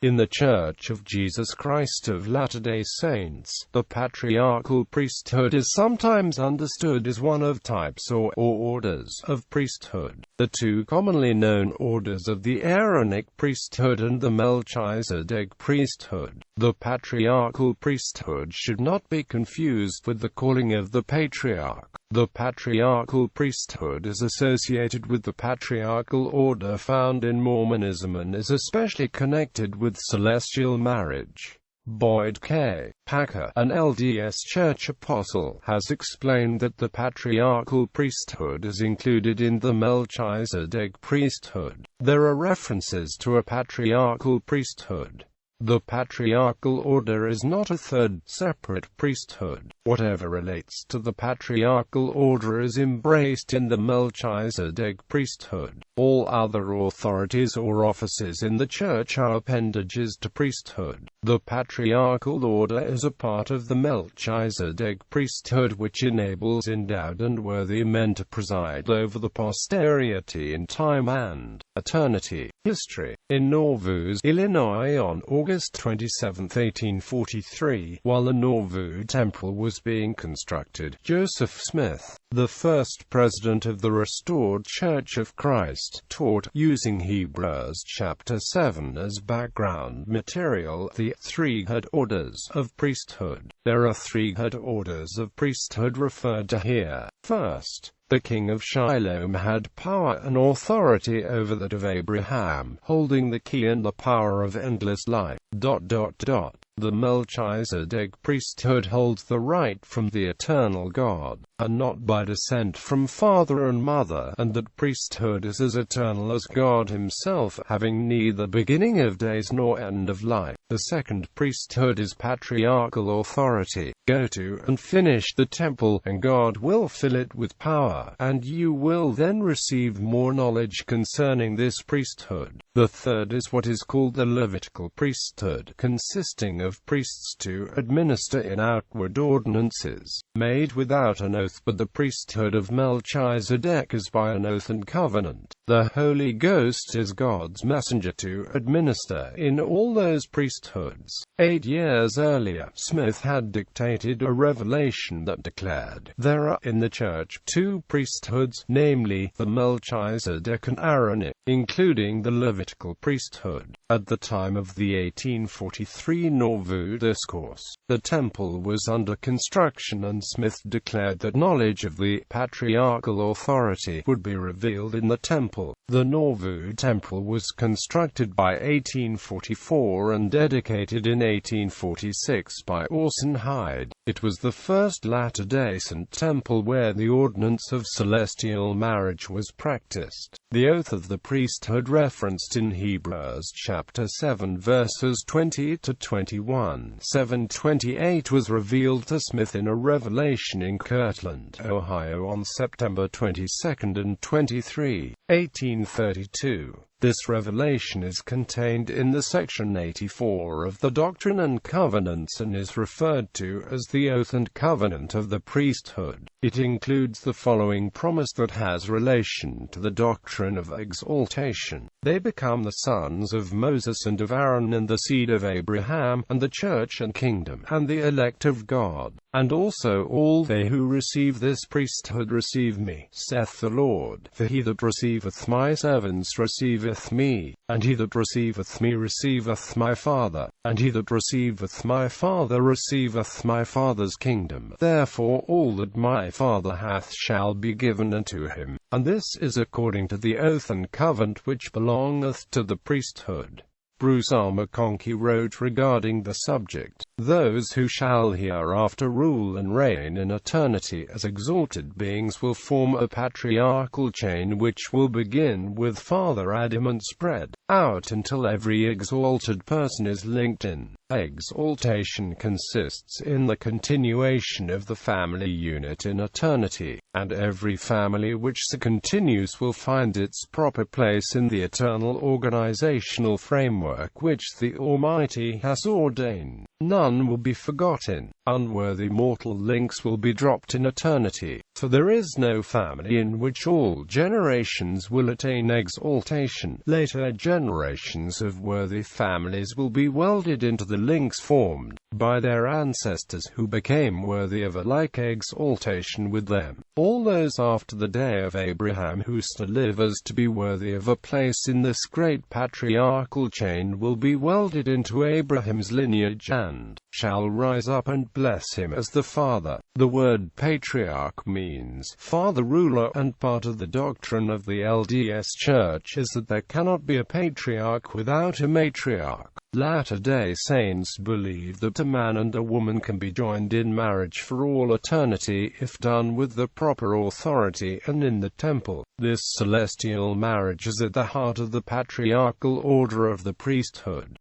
In the Church of Jesus Christ of Latter-day Saints, the patriarchal priesthood is sometimes understood as one of types or orders of priesthood. The two commonly known orders of the Aaronic priesthood and the Melchizedek priesthood. The patriarchal priesthood should not be confused with the calling of the patriarch. The patriarchal priesthood is associated with the patriarchal order found in Mormonism and is especially connected with celestial marriage. Boyd K. Packer, an LDS Church apostle, has explained that the patriarchal priesthood is included in the Melchizedek priesthood. There are references to a patriarchal priesthood. The patriarchal order is not a third, separate priesthood. Whatever relates to the patriarchal order is embraced in the Melchizedek priesthood. All other authorities or offices in the Church are appendages to priesthood. The patriarchal order is a part of the Melchizedek priesthood which enables endowed and worthy men to preside over the posterity in time and eternity. History. In Nauvoo, Illinois on August 27, 1843, while the Nauvoo Temple was being constructed, Joseph Smith, the first president of the Restored Church of Christ, taught, using Hebrews chapter 7 as background material, the three head orders of priesthood. There are three head orders of priesthood referred to here. First, the king of Shiloh had power and authority over that of Abraham, holding the key and the power of endless life. The Melchizedek priesthood holds the right from the eternal God, and not by descent from father and mother, and that priesthood is as eternal as God himself, having neither beginning of days nor end of life. The second priesthood is patriarchal authority. Go to and finish the temple, and God will fill it with power, and you will then receive more knowledge concerning this priesthood. The third is what is called the Levitical priesthood, consisting of priests to administer in outward ordinances, made without an oath, but the priesthood of Melchizedek is by an oath and covenant. The Holy Ghost is God's messenger to administer in all those priesthoods. 8 years earlier, Smith had dictated a revelation that declared, there are in the Church two priesthoods, namely, the Melchizedek and Aaronic, including the Levitical priesthood. At the time of the 1843 Nauvoo Discourse, the temple was under construction and Smith declared that knowledge of the patriarchal authority would be revealed in the temple. The Nauvoo temple was constructed by 1844 and dedicated in 1846 by Orson Hyde. It was the first Latter-day Saint temple where the ordinance of celestial marriage was practiced. The oath of the priesthood referenced in Hebrews chapter 7 verses 20 to 21, 7:28 was revealed to Smith in a revelation in Kirtland, Ohio on September 22 and 23, 1832. This revelation is contained in the section 84 of the Doctrine and Covenants and is referred to as the Oath and Covenant of the Priesthood. It includes the following promise that has relation to the doctrine of exaltation. They become the sons of Moses and of Aaron and the seed of Abraham, and the church and kingdom, and the elect of God. And also all they who receive this priesthood receive me, saith the Lord. For he that receiveth my servants receiveth me, and he that receiveth me receiveth my Father, and he that receiveth my Father receiveth my Father's kingdom. Therefore all that my Father hath shall be given unto him. And this is according to the oath and covenant which belongeth to the priesthood. Bruce R. McConkie wrote regarding the subject, those who shall hereafter rule and reign in eternity as exalted beings will form a patriarchal chain which will begin with Father Adam and spread out until every exalted person is linked in. Exaltation consists in the continuation of the family unit in eternity, and every family which so continues will find its proper place in the eternal organizational framework which the Almighty has ordained. None will be forgotten. Unworthy mortal links will be dropped in eternity, for there is no family in which all generations will attain exaltation. Later generations of worthy families will be welded into the links formed by their ancestors who became worthy of a like exaltation with them. All those after the day of Abraham who still live as to be worthy of a place in this great patriarchal chain will be welded into Abraham's lineage and shall rise up and bless him as the father. The word patriarch means father ruler, and part of the doctrine of the LDS Church is that there cannot be a patriarch without a matriarch. Latter-day Saints believe that a man and a woman can be joined in marriage for all eternity if done with the proper authority and in the temple. This celestial marriage is at the heart of the patriarchal order of the priesthood.